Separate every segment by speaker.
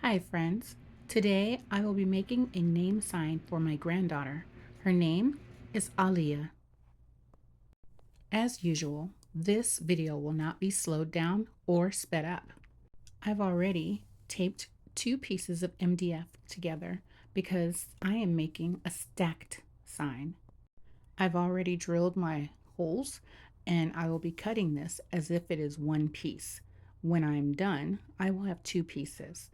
Speaker 1: Hi friends, today I will be making a name sign for my granddaughter. Her name is Aaliyah. As usual, this video will not be slowed down or sped up. I've already taped two pieces of MDF together because I am making a stacked sign. I've already drilled my holes and I will be cutting this as if it is one piece. When I'm done, I will have two pieces.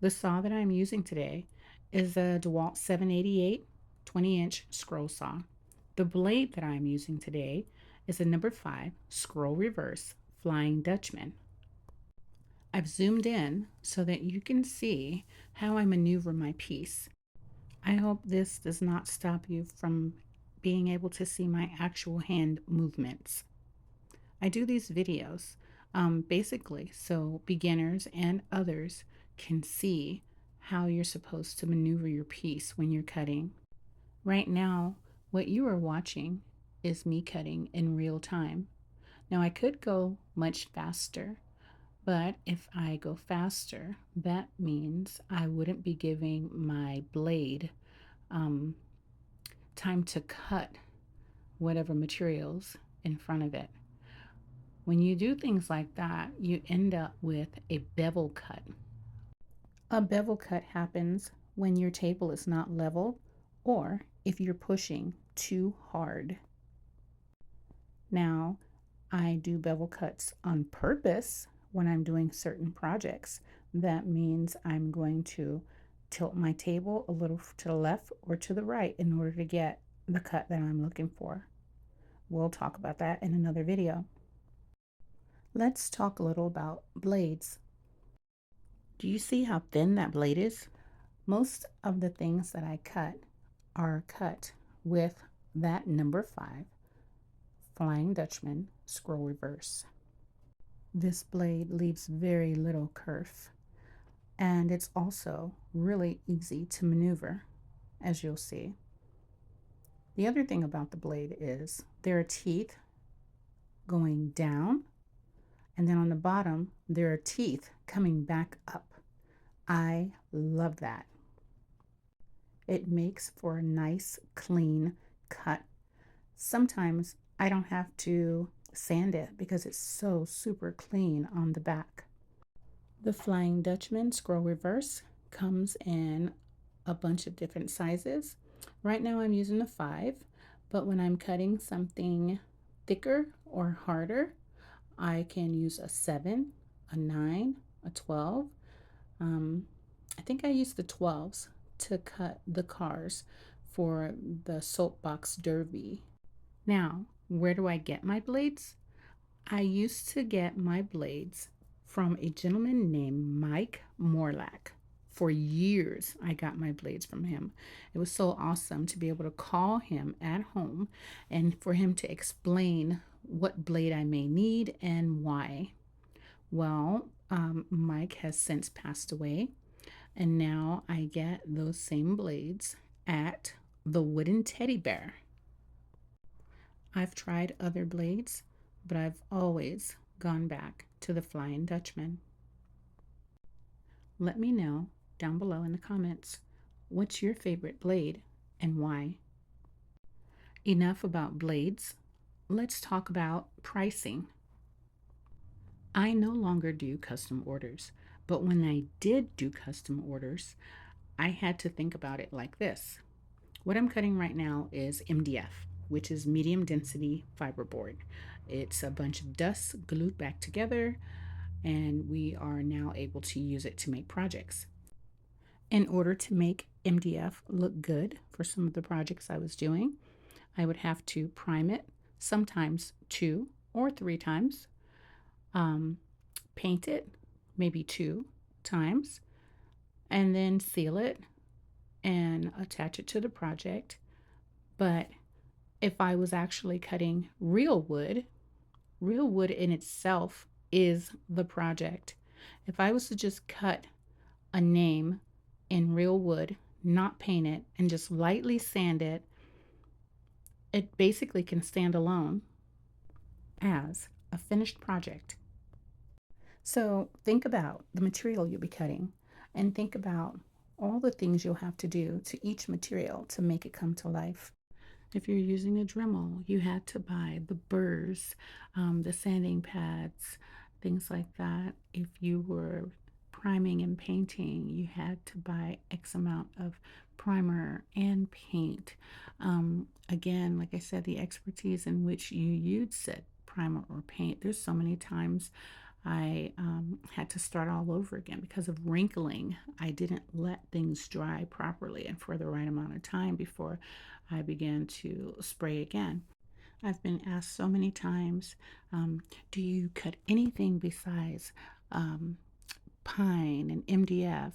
Speaker 1: The saw that I'm using today is a DeWalt 788 20-inch scroll saw. The blade that I'm using today is a number 5 scroll reverse Flying Dutchman. I've zoomed in so that you can see how I maneuver my piece. I hope this does not stop you from being able to see my actual hand movements. I do these videos basically so beginners and others can see how you're supposed to maneuver your piece when you're cutting. Right now, what you are watching is me cutting in real time. Now, I could go much faster, but if I go faster, that means I wouldn't be giving my blade um, time to cut whatever materials in front of it. When you do things like that, you end up with a bevel cut. A bevel cut happens when your table is not level or if you're pushing too hard. Now, I do bevel cuts on purpose when I'm doing certain projects. That means I'm going to tilt my table a little to the left or to the right in order to get the cut that I'm looking for. We'll talk about that in another video. Let's talk a little about blades. Do you see how thin that blade is? Most of the things that I cut are cut with that number 5 Flying Dutchman scroll reverse. This blade leaves very little kerf, and it's also really easy to maneuver, as you'll see. The other thing about the blade is there are teeth going down, and then on the bottom there are teeth coming back up. I love that. It makes for a nice clean cut. Sometimes I don't have to sand it because it's so super clean on the back. The Flying Dutchman scroll reverse comes in a bunch of different sizes. Right now I'm using a 5, but when I'm cutting something thicker or harder, I can use a 7, a 9, a 12. I think I used the 12s to cut the cars for the soapbox derby. Now, where do I get my blades? I used to get my blades from a gentleman named Mike Morlack. For years, I got my blades from him. It was so awesome to be able to call him at home and for him to explain what blade I may need and why. Well, Mike has since passed away, and now I get those same blades at the Wooden Teddy Bear. I've tried other blades, but I've always gone back to the Flying Dutchman. Let me know down below in the comments, what's your favorite blade and why? Enough about blades. Let's talk about pricing. I no longer do custom orders, but when I did do custom orders, I had to think about it like this. What I'm cutting right now is MDF, which is medium density fiberboard. It's a bunch of dust glued back together, and we are now able to use it to make projects. In order to make MDF look good for some of the projects I was doing, I would have to prime it, sometimes 2 or 3 times, paint it maybe 2 times, and then seal it and attach it to the project. But if I was actually cutting real wood in itself is the project. If I was to just cut a name in real wood, not paint it, and just lightly sand it, it basically can stand alone as a finished project. So think about the material you'll be cutting. and think about all the things you'll have to do to each material to make it come to life. If you're using a Dremel, you had to buy the burrs, the sanding pads, things like that. If you were priming and painting, you had to buy X amount of primer and paint. Again, like I said, the expertise in which you use said primer or paint. There's so many times I had to start all over again because of wrinkling. I didn't let things dry properly and for the right amount of time before I began to spray again. I've been asked so many times, do you cut anything besides um, pine and MDF?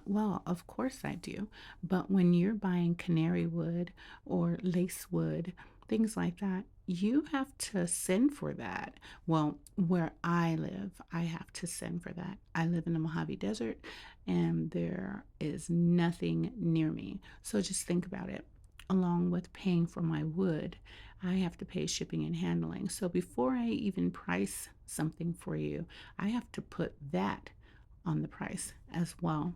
Speaker 1: Well, of course I do. But when you're buying canary wood or lace wood, things like that, you have to send for that. Well, where I live, I have to send for that. I live in the Mojave Desert and there is nothing near me. So just think about it. Along with paying for my wood, I have to pay shipping and handling. So before I even price something for you, I have to put that on the price as well.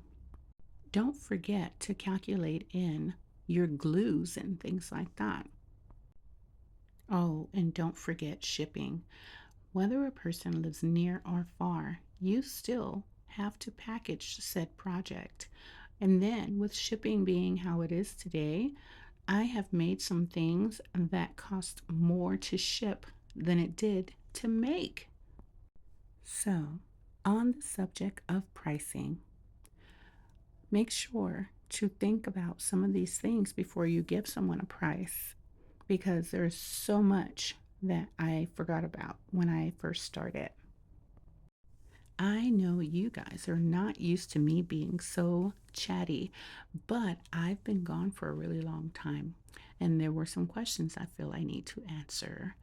Speaker 1: Don't forget to calculate in your glues and things like that. Oh, and don't forget shipping. Whether a person lives near or far, you still have to package said project. And then, with shipping being how it is today, I have made some things that cost more to ship than it did to make. So, on the subject of pricing, make sure to think about some of these things before you give someone a price because there's so much that I forgot about when I first started. I know you guys are not used to me being so chatty, but I've been gone for a really long time and there were some questions I feel I need to answer.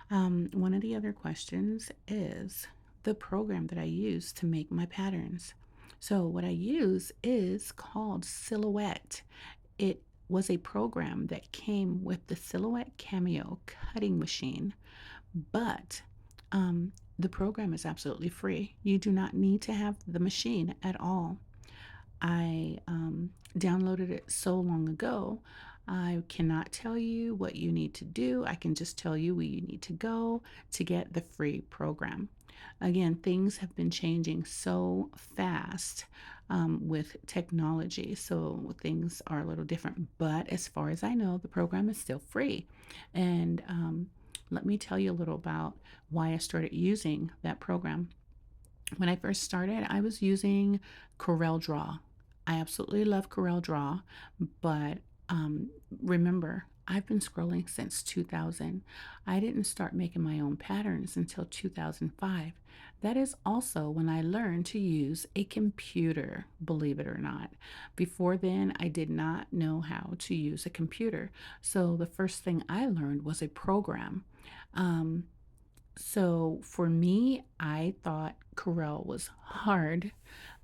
Speaker 1: One of the other questions is the program that I use to make my patterns. So, what I use is called Silhouette. It was a program that came with the Silhouette Cameo cutting machine, but the program is absolutely free. You do not need to have the machine at all. I downloaded it so long ago. I cannot tell you what you need to do. I can just tell you where you need to go to get the free program. Again, things have been changing so fast with technology, so things are a little different. But as far as I know, the program is still free. And let me tell you a little about why I started using that program. When I first started, I was using Corel Draw. I absolutely love Corel Draw, but remember, I've been scrolling since 2000. I didn't start making my own patterns until 2005. That is also when I learned to use a computer, believe it or not. Before then, I did not know how to use a computer. So the first thing I learned was a program. Um, so for me, I thought Corel was hard.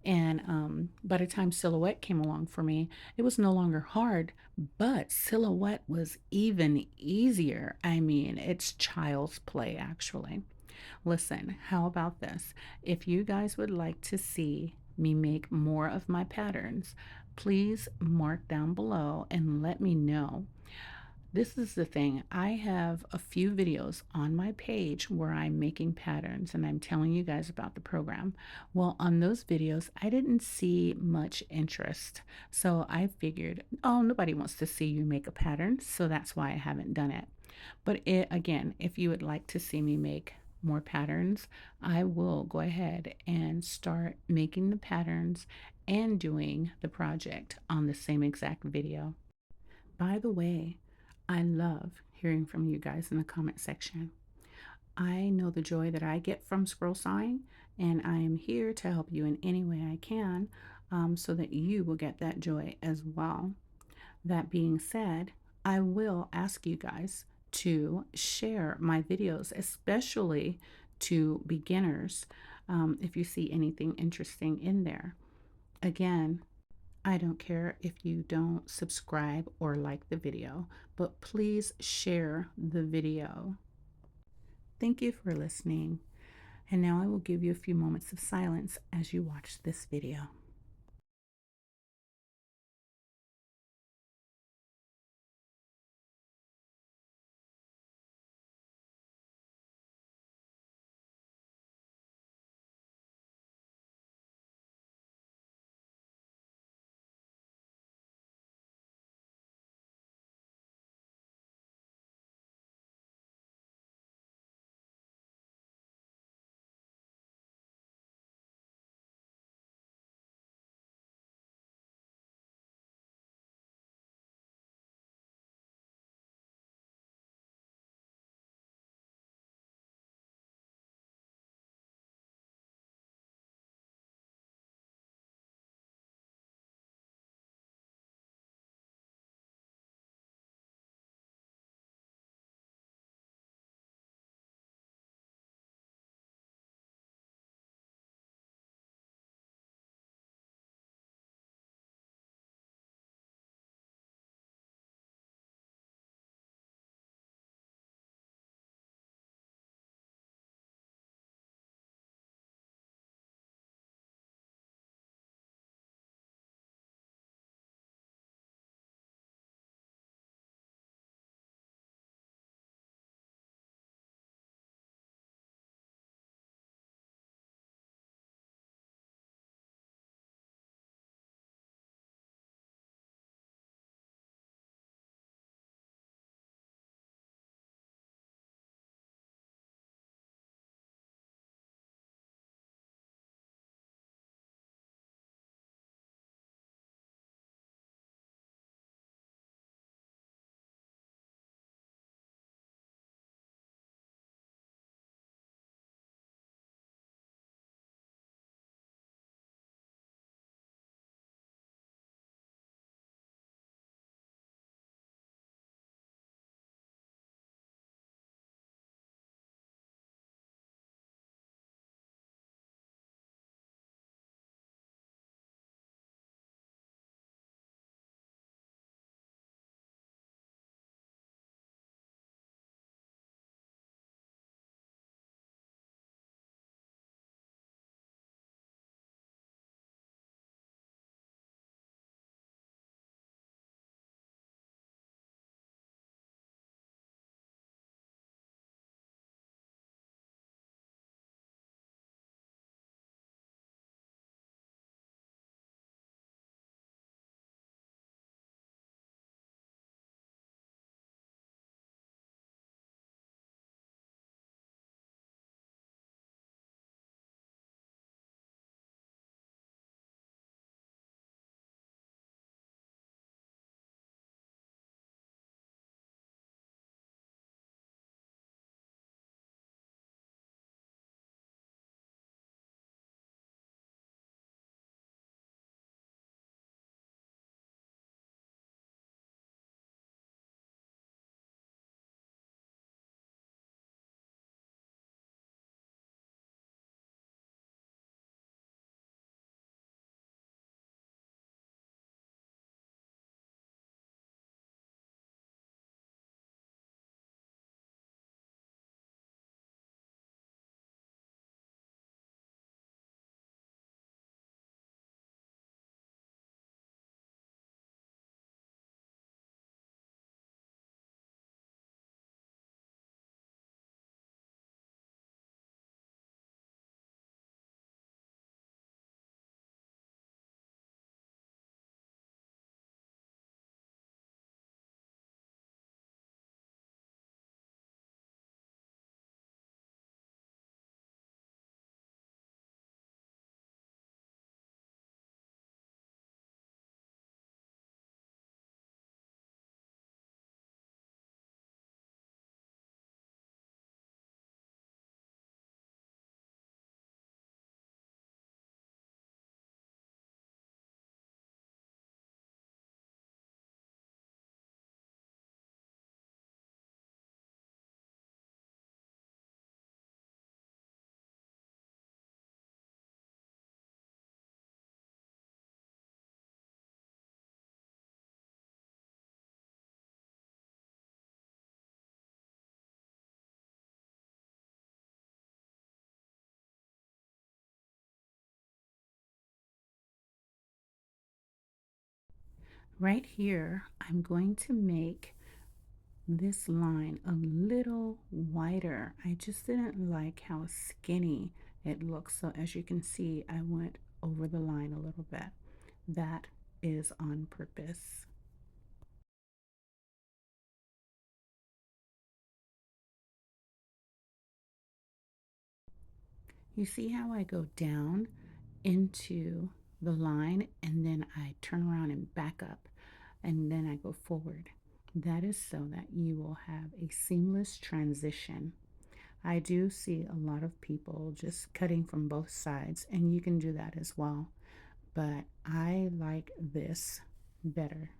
Speaker 1: And by the time Silhouette came along for me, it was no longer hard, but Silhouette was even easier. I mean, it's child's play, actually. Listen, how about this? If you guys would like to see me make more of my patterns, please mark down below and let me know. This is the thing. I have a few videos on my page where I'm making patterns and I'm telling you guys about the program. Well, on those videos, I didn't see much interest. So I figured, oh, nobody wants to see you make a pattern. So that's why I haven't done it. But again, if you would like to see me make more patterns, I will go ahead and start making the patterns and doing the project on the same exact video. By the way, I love hearing from you guys in the comment section. I know the joy that I get from scroll sawing, and I am here to help you in any way I can so that you will get that joy as well. That being said, I will ask you guys to share my videos, especially to beginners, if you see anything interesting in there. Again, I don't care if you don't subscribe or like the video, but please share the video. Thank you for listening. And now I will give you a few moments of silence as you watch this video. Right here, I'm going to make this line a little wider. I just didn't like how skinny it looks. So as you can see, I went over the line a little bit. That is on purpose. You see how I go down into the line and then I turn around and back up and then I go forward. That is so that you will have a seamless transition. I do see a lot of people just cutting from both sides, and you can do that as well. But I like this better.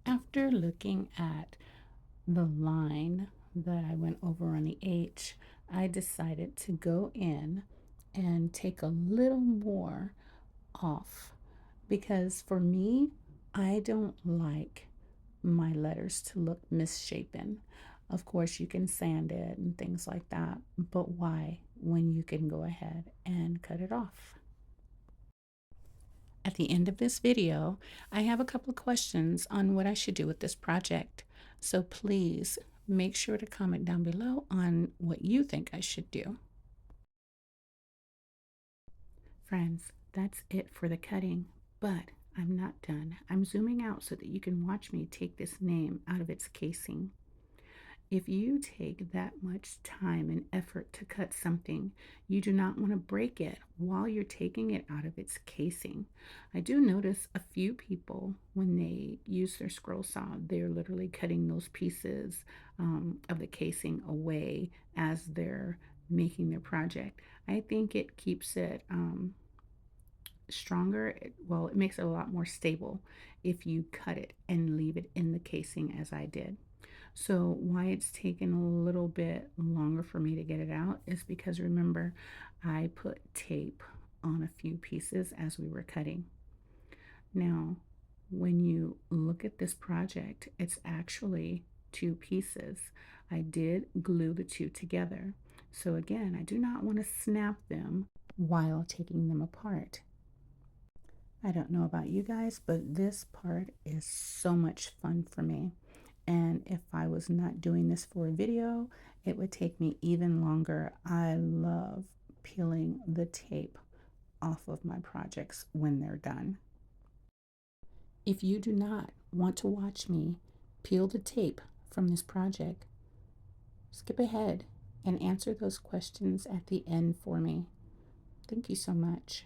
Speaker 1: After looking at the line that I went over on the H, I decided to go in and take a little more off because for me, I don't like my letters to look misshapen. Of course, you can sand it and things like that, but why when you can go ahead and cut it off? At the end of this video, I have a couple of questions on what I should do with this project. So please make sure to comment down below on what you think I should do. Friends, that's it for the cutting, but I'm not done. I'm zooming out so that you can watch me take this name out of its casing. If you take that much time and effort to cut something, you do not want to break it while you're taking it out of its casing. I do notice a few people, when they use their scroll saw, they're literally cutting those pieces of the casing away as they're making their project. I think it keeps it stronger. It makes it a lot more stable if you cut it and leave it in the casing as I did. So why it's taken a little bit longer for me to get it out is because remember, I put tape on a few pieces as we were cutting. Now, when you look at this project, it's actually two pieces. I did glue the two together. So again, I do not want to snap them while taking them apart. I don't know about you guys, but this part is so much fun for me. And if I was not doing this for a video, it would take me even longer. I love peeling the tape off of my projects when they're done. If you do not want to watch me peel the tape from this project, skip ahead and answer those questions at the end for me. Thank you so much.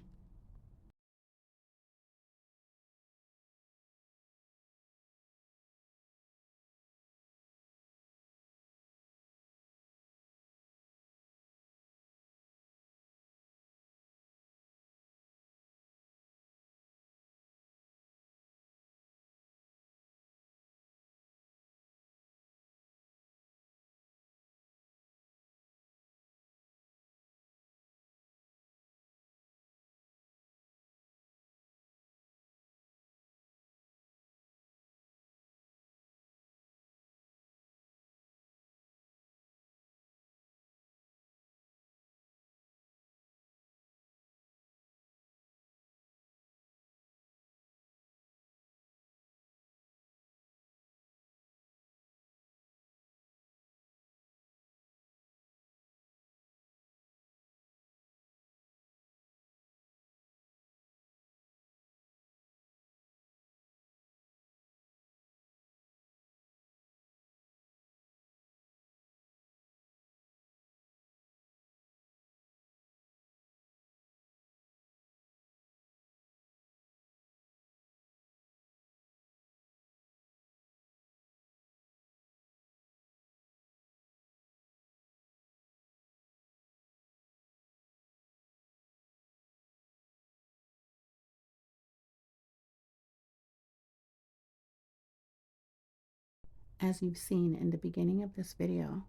Speaker 1: As you've seen in the beginning of this video,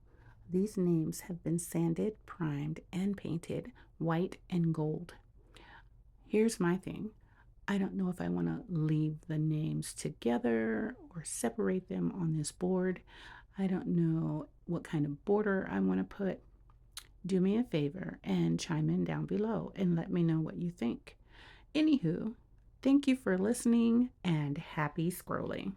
Speaker 1: these names have been sanded, primed, and painted white and gold. Here's my thing. I don't know if I want to leave the names together or separate them on this board. I don't know what kind of border I want to put. Do me a favor and chime in down below and let me know what you think. Anywho, thank you for listening and happy scrolling.